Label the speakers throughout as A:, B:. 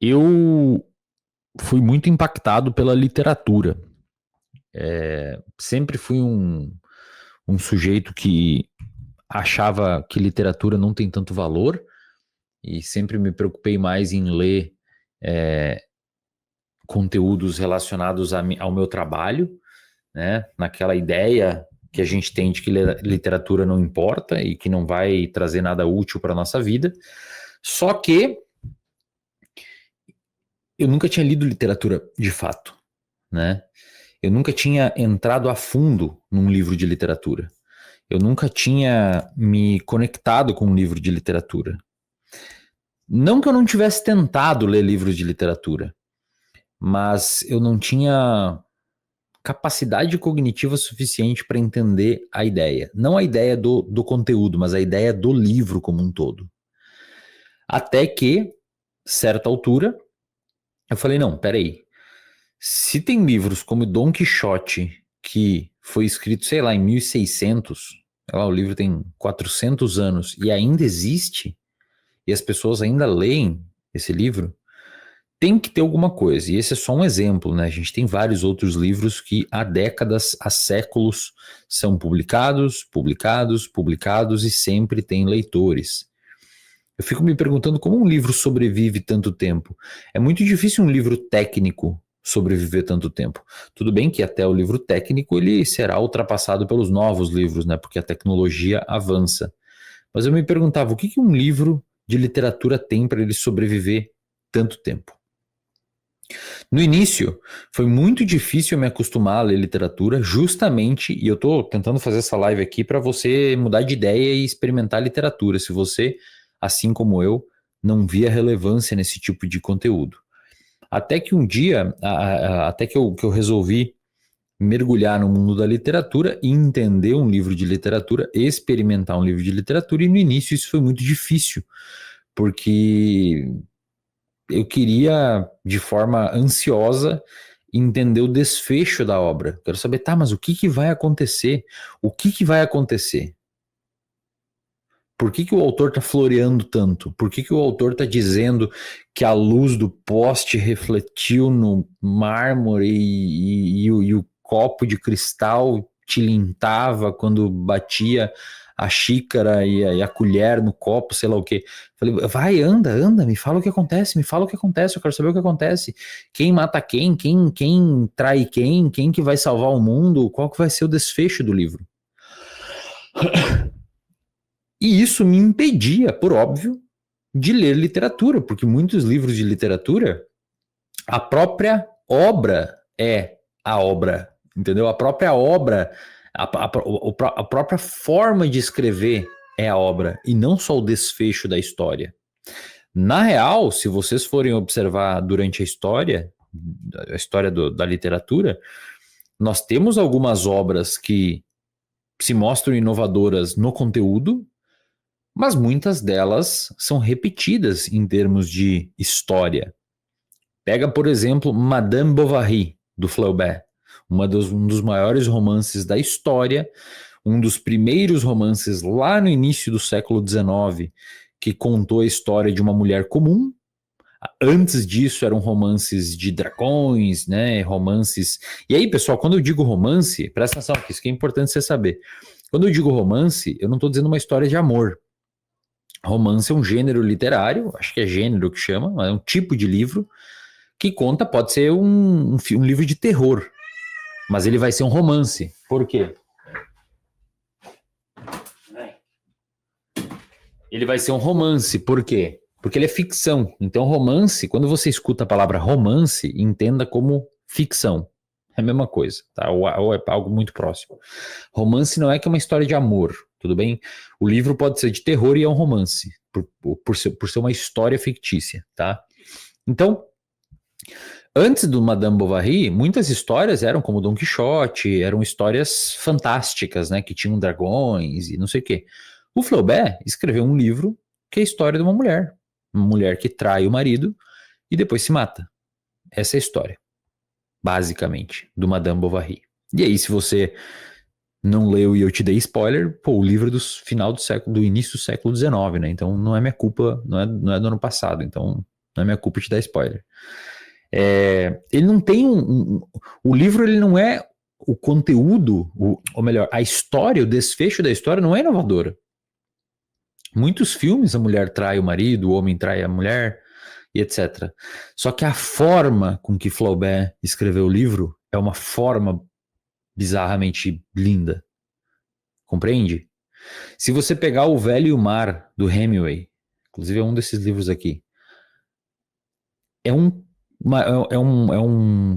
A: Eu fui muito impactado pela literatura. Sempre fui um sujeito que achava que literatura não tem tanto valor e sempre me preocupei mais em ler é, conteúdos relacionados ao meu trabalho, né? Naquela ideia que a gente tem de que literatura não importa e que não vai trazer nada útil para a nossa vida. Só que eu nunca tinha lido literatura de fato, né? Eu nunca tinha entrado a fundo num livro de literatura. Eu nunca tinha me conectado com um livro de literatura. Não que eu não tivesse tentado ler livros de literatura, mas eu não tinha capacidade cognitiva suficiente para entender a ideia. Não a ideia do conteúdo, mas a ideia do livro como um todo. Até que, certa altura, eu falei, não, peraí. Se tem livros como Dom Quixote, que foi escrito, sei lá, em 1600, sei lá, o livro tem 400 anos e ainda existe, e as pessoas ainda leem esse livro, tem que ter alguma coisa. E esse é só um exemplo, né? A gente tem vários outros livros que há décadas, há séculos, são publicados, publicados, publicados e sempre tem leitores. Eu fico me perguntando como um livro sobrevive tanto tempo. É muito difícil um livro técnico sobreviver tanto tempo. Tudo bem que até o livro técnico ele será ultrapassado pelos novos livros, né? Porque a tecnologia avança. Mas eu me perguntava o que um livro de literatura tem para ele sobreviver tanto tempo. No início, foi muito difícil me acostumar a ler literatura, justamente, e eu estou tentando fazer essa live aqui para você mudar de ideia e experimentar literatura, se você, assim como eu, não via relevância nesse tipo de conteúdo. Até que um dia, até que eu resolvi mergulhar no mundo da literatura e entender um livro de literatura, experimentar um livro de literatura, e no início isso foi muito difícil, porque eu queria, de forma ansiosa, entender o desfecho da obra. Quero saber, tá, mas o que vai acontecer? O que vai acontecer? Por que o autor está floreando tanto? Por que o autor está dizendo que a luz do poste refletiu no mármore e o copo de cristal tilintava quando batia a xícara e a colher no copo, sei lá o quê? Falei, vai, anda, me fala o que acontece, me fala o que acontece, eu quero saber o que acontece. Quem mata quem trai quem que vai salvar o mundo, qual que vai ser o desfecho do livro? E isso me impedia, por óbvio, de ler literatura, porque muitos livros de literatura, a própria obra é a obra, entendeu? A própria obra, a própria forma de escrever é a obra, e não só o desfecho da história. Na real, se vocês forem observar durante a história da literatura, nós temos algumas obras que se mostram inovadoras no conteúdo, mas muitas delas são repetidas em termos de história. Pega, por exemplo, Madame Bovary, do Flaubert, um dos maiores romances da história, um dos primeiros romances lá no início do século XIX, que contou a história de uma mulher comum. Antes disso eram romances de dragões, né, romances... E aí, pessoal, quando eu digo romance, presta atenção, que isso que é importante você saber. Quando eu digo romance, eu não estou dizendo uma história de amor. Romance é um gênero literário, acho que é gênero que chama, mas é um tipo de livro que conta, pode ser um livro de terror, mas ele vai ser um romance. Por quê? Ele vai ser um romance, por quê? Porque ele é ficção. Então, romance, quando você escuta a palavra romance, entenda como ficção. É a mesma coisa, tá? Ou é algo muito próximo. Romance não é que é uma história de amor, tudo bem? O livro pode ser de terror e é um romance, por ser uma história fictícia, tá? Então, antes do Madame Bovary, muitas histórias eram como Dom Quixote, eram histórias fantásticas, né? Que tinham dragões e não sei o quê. O Flaubert escreveu um livro que é a história de uma mulher que trai o marido e depois se mata. Essa é a história, basicamente, do Madame Bovary. E aí, se você não leu e eu te dei spoiler, pô, o livro é do final do século, do início do século XIX, né? Então não é minha culpa, não é do ano passado. Então Não é minha culpa te dar spoiler. Ele não tem o livro, ele não é o conteúdo, ou melhor, a história, o desfecho da história não é inovadora. Muitos filmes a mulher trai o marido, o homem trai a mulher, e etc. Só que a forma com que Flaubert escreveu o livro é uma forma bizarramente linda. Compreende? Se você pegar O Velho e o Mar, do Hemingway, inclusive é um desses livros aqui, é um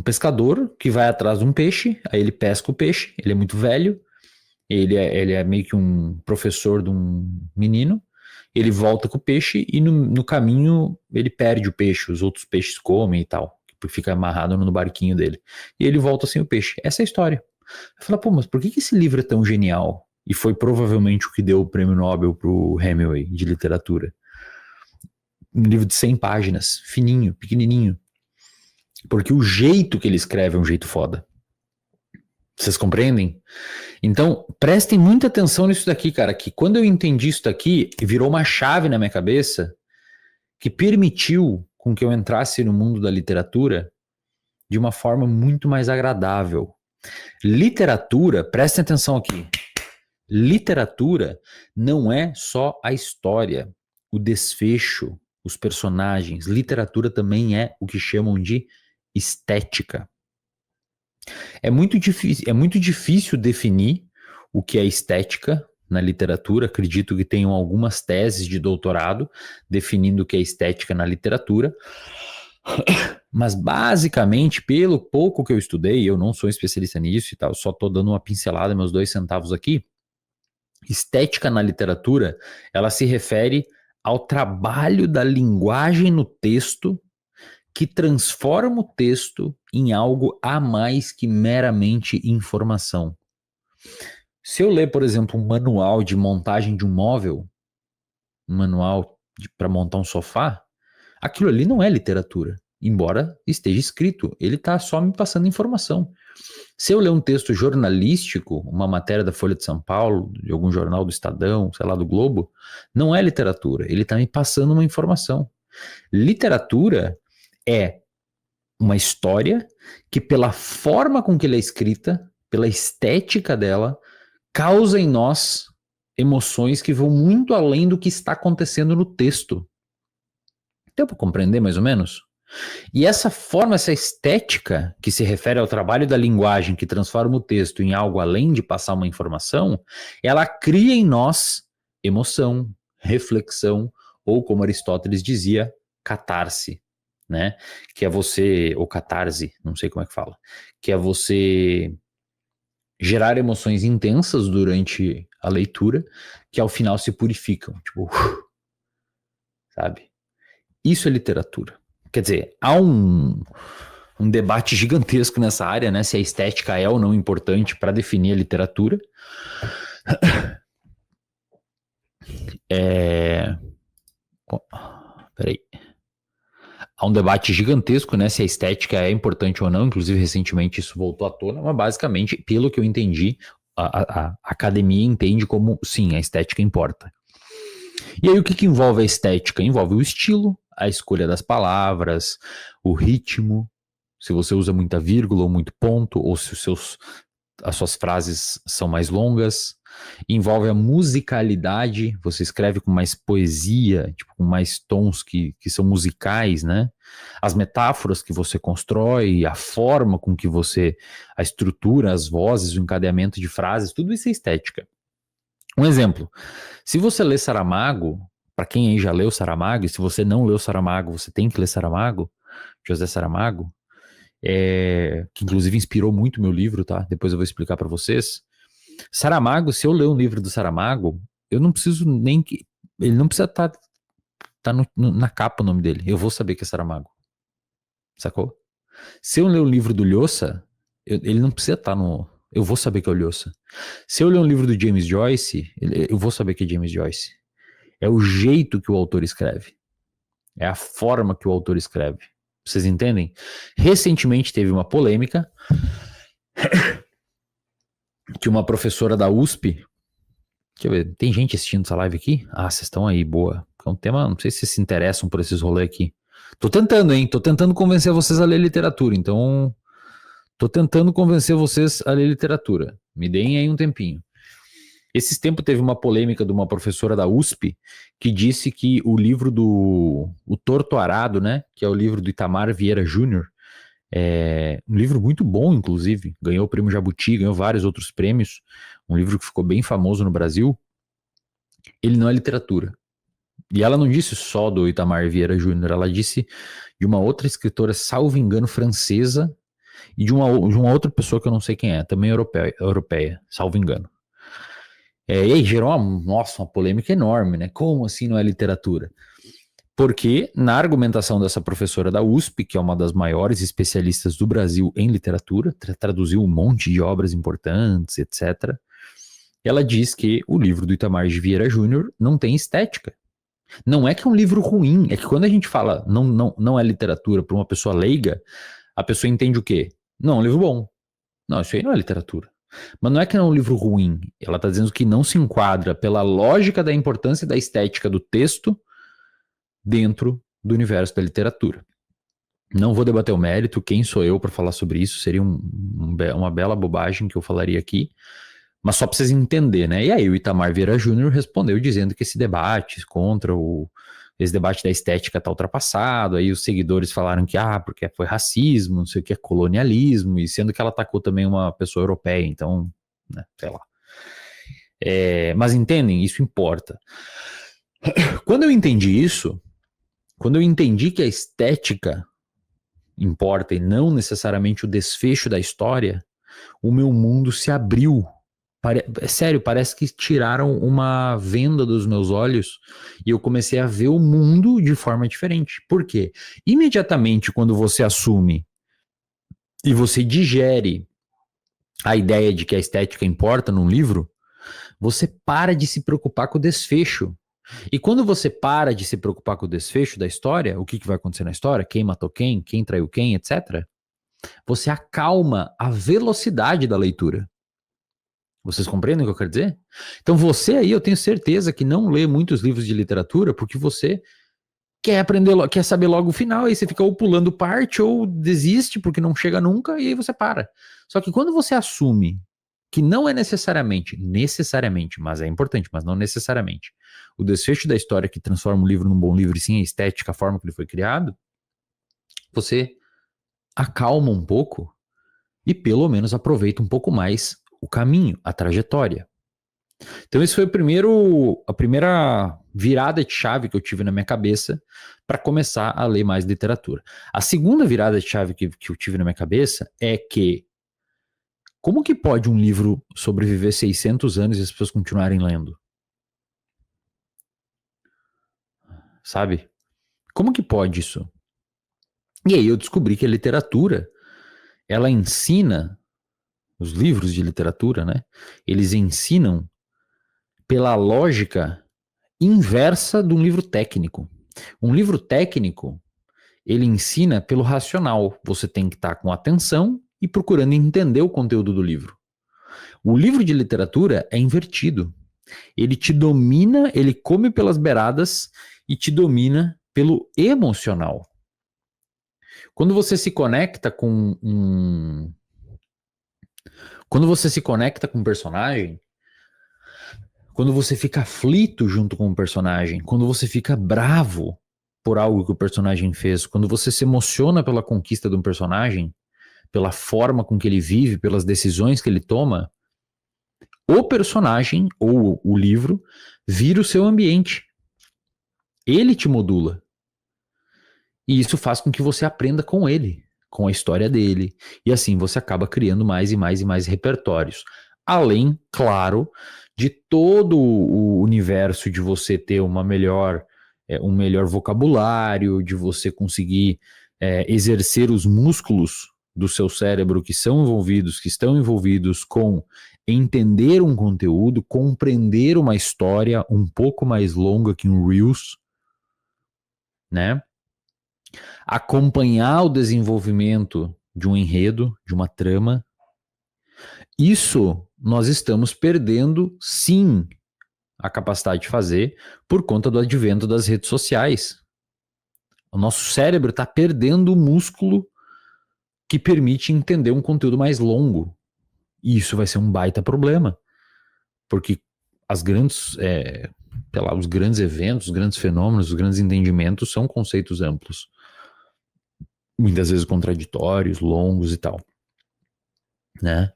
A: pescador que vai atrás de um peixe, aí ele pesca o peixe, ele é muito velho, ele é meio que um professor de um menino, ele volta com o peixe e no caminho ele perde o peixe, os outros peixes comem e tal, fica amarrado no barquinho dele. E ele volta sem o peixe. Essa é a história. Eu falo, pô, mas por que esse livro é tão genial? E foi provavelmente o que deu o prêmio Nobel pro Hemingway de literatura. Um livro de 100 páginas, fininho, pequenininho. Porque o jeito que ele escreve é um jeito foda. Vocês compreendem? Então, prestem muita atenção nisso daqui, cara, que quando eu entendi isso daqui, virou uma chave na minha cabeça que permitiu com que eu entrasse no mundo da literatura de uma forma muito mais agradável. Literatura, prestem atenção aqui, literatura não é só a história, o desfecho, os personagens. Literatura também é o que chamam de estética. É muito difícil definir o que é estética na literatura. Acredito que tenham algumas teses de doutorado definindo o que é estética na literatura. Mas basicamente, pelo pouco que eu estudei, eu não sou especialista nisso e tal, só estou dando uma pincelada, meus 2 centavos aqui. Estética na literatura, ela se refere ao trabalho da linguagem no texto que transforma o texto em algo a mais que meramente informação. Se eu ler, por exemplo, um manual de montagem de um móvel, um manual para montar um sofá, aquilo ali não é literatura, embora esteja escrito, ele está só me passando informação. Se eu ler um texto jornalístico, uma matéria da Folha de São Paulo, de algum jornal do Estadão, sei lá, do Globo, não é literatura, ele está me passando uma informação. Literatura é uma história que, pela forma com que ela é escrita, pela estética dela, causa em nós emoções que vão muito além do que está acontecendo no texto. Deu para compreender mais ou menos? E essa forma, essa estética, que se refere ao trabalho da linguagem que transforma o texto em algo além de passar uma informação, ela cria em nós emoção, reflexão, ou como Aristóteles dizia, catarse, né? Que é você, ou catarse, não sei como é que fala, que é você gerar emoções intensas durante a leitura, que ao final se purificam, tipo, sabe? Isso é literatura. Quer dizer, há um debate gigantesco nessa área, né? Se a estética é ou não importante para definir a literatura. Peraí. Há um debate gigantesco, né? Se a estética é importante ou não. Inclusive, recentemente isso voltou à tona, mas basicamente, pelo que eu entendi, a academia entende como, sim, a estética importa. E aí, o que envolve a estética? Envolve o estilo, a escolha das palavras, o ritmo, se você usa muita vírgula ou muito ponto, ou se as suas frases são mais longas. Envolve a musicalidade, você escreve com mais poesia, tipo, com mais tons que são musicais, né? As metáforas que você constrói, a forma com que você, a estrutura, as vozes, o encadeamento de frases, tudo isso é estética. Um exemplo, se você lê Saramago, para quem aí já leu Saramago, e se você não leu Saramago, você tem que ler Saramago, José Saramago, que inclusive inspirou muito meu livro, tá? Depois eu vou explicar para vocês. Saramago, se eu ler um livro do Saramago, eu não preciso nem que... Ele não precisa estar na capa o nome dele, eu vou saber que é Saramago. Sacou? Se eu ler um livro do Lhosa, ele não precisa estar no... Eu vou saber que é o Lhosa. Se eu ler um livro do James Joyce, eu vou saber que é James Joyce. É o jeito que o autor escreve. É a forma que o autor escreve. Vocês entendem? Recentemente teve uma polêmica que uma professora da USP... Deixa eu ver, tem gente assistindo essa live aqui? Ah, vocês estão aí, boa. É um tema, não sei se vocês se interessam por esses rolês aqui. Tô tentando, hein? Tô tentando convencer vocês a ler literatura, então tô tentando convencer vocês a ler literatura. Me deem aí um tempinho. Esses tempos teve uma polêmica de uma professora da USP que disse que o livro do O Torto Arado, né, que é o livro do Itamar Vieira Júnior, é um livro muito bom, inclusive, ganhou o prêmio Jabuti, ganhou vários outros prêmios, um livro que ficou bem famoso no Brasil, ele não é literatura. E ela não disse só do Itamar Vieira Júnior, ela disse de uma outra escritora, salvo engano, francesa, e de uma outra pessoa que eu não sei quem é, também europeia, salvo engano. E aí gerou uma polêmica enorme, né? Como assim não é literatura? Porque na argumentação dessa professora da USP, que é uma das maiores especialistas do Brasil em literatura, traduziu um monte de obras importantes, etc., ela diz que o livro do Itamar de Vieira Júnior não tem estética. Não é que é um livro ruim, é que quando a gente fala não é literatura para uma pessoa leiga, a pessoa entende o quê? Não, é um livro bom. Não, isso aí não é literatura. Mas não é que é um livro ruim, ela está dizendo que não se enquadra pela lógica da importância da estética do texto dentro do universo da literatura. Não vou debater o mérito, quem sou eu para falar sobre isso, seria uma bela bobagem que eu falaria aqui, mas só para vocês entenderem, né? E aí o Itamar Vieira Júnior respondeu dizendo que esse debate esse debate da estética está ultrapassado, aí os seguidores falaram que, porque foi racismo, não sei o que, é colonialismo, e sendo que ela atacou também uma pessoa europeia, então, né, sei lá. Mas entendem? Isso importa. Quando eu entendi isso, quando eu entendi que a estética importa e não necessariamente o desfecho da história, o meu mundo se abriu. Sério, parece que tiraram uma venda dos meus olhos e eu comecei a ver o mundo de forma diferente. Por quê? Imediatamente quando você assume e você digere a ideia de que a estética importa num livro, você para de se preocupar com o desfecho. E quando você para de se preocupar com o desfecho da história, o que vai acontecer na história, quem matou quem traiu quem, etc., você acalma a velocidade da leitura. Vocês compreendem o que eu quero dizer? Então você aí, eu tenho certeza que não lê muitos livros de literatura porque você quer aprender, quer saber logo o final, aí você fica ou pulando parte ou desiste porque não chega nunca e aí você para. Só que quando você assume que não é necessariamente, mas é importante, mas não necessariamente, o desfecho da história que transforma um livro num bom livro e sim a estética, a forma que ele foi criado, você acalma um pouco e pelo menos aproveita um pouco mais o caminho, a trajetória. Então esse foi a primeira virada de chave que eu tive na minha cabeça para começar a ler mais literatura. A segunda virada de chave que eu tive na minha cabeça é que como que pode um livro sobreviver 600 anos e as pessoas continuarem lendo? Sabe? Como que pode isso? E aí eu descobri que a literatura, ela ensina, os livros de literatura, né? Eles ensinam pela lógica inversa de um livro técnico. Um livro técnico, ele ensina pelo racional. Você tem que estar com atenção e procurando entender o conteúdo do livro. O livro de literatura é invertido. Ele te domina, ele come pelas beiradas e te domina pelo emocional. Quando você se conecta com Quando você se conecta com um personagem, quando você fica aflito junto com um personagem, quando você fica bravo por algo que o personagem fez, quando você se emociona pela conquista de um personagem, pela forma com que ele vive, pelas decisões que ele toma, o personagem ou o livro vira o seu ambiente. Ele te modula. E isso faz com que você aprenda com ele, com a história dele. E assim você acaba criando mais e mais e mais repertórios. Além, claro, de todo o universo de você ter um melhor vocabulário, de você conseguir exercer os músculos do seu cérebro que estão envolvidos com entender um conteúdo, compreender uma história um pouco mais longa que um Reels, né? Acompanhar o desenvolvimento de um enredo, de uma trama. Isso nós estamos perdendo, sim, a capacidade de fazer por conta do advento das redes sociais. O nosso cérebro está perdendo o músculo que permite entender um conteúdo mais longo. E isso vai ser um baita problema. Porque as grandes, os grandes eventos, os grandes fenômenos, os grandes entendimentos são conceitos amplos. Muitas vezes contraditórios, longos e tal. Né?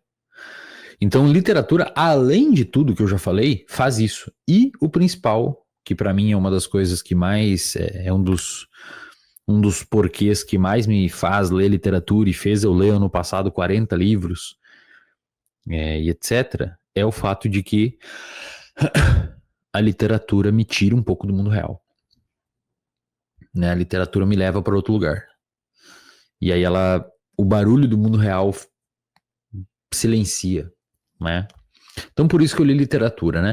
A: Então, literatura, além de tudo que eu já falei, faz isso. E o principal, que para mim é uma das coisas que mais, um dos porquês que mais me faz ler literatura e fez eu ler ano passado 40 livros, e etc., é o fato de que a literatura me tira um pouco do mundo real. Né? A literatura me leva para outro lugar. E aí o barulho do mundo real silencia, né? Então por isso que eu li literatura, né?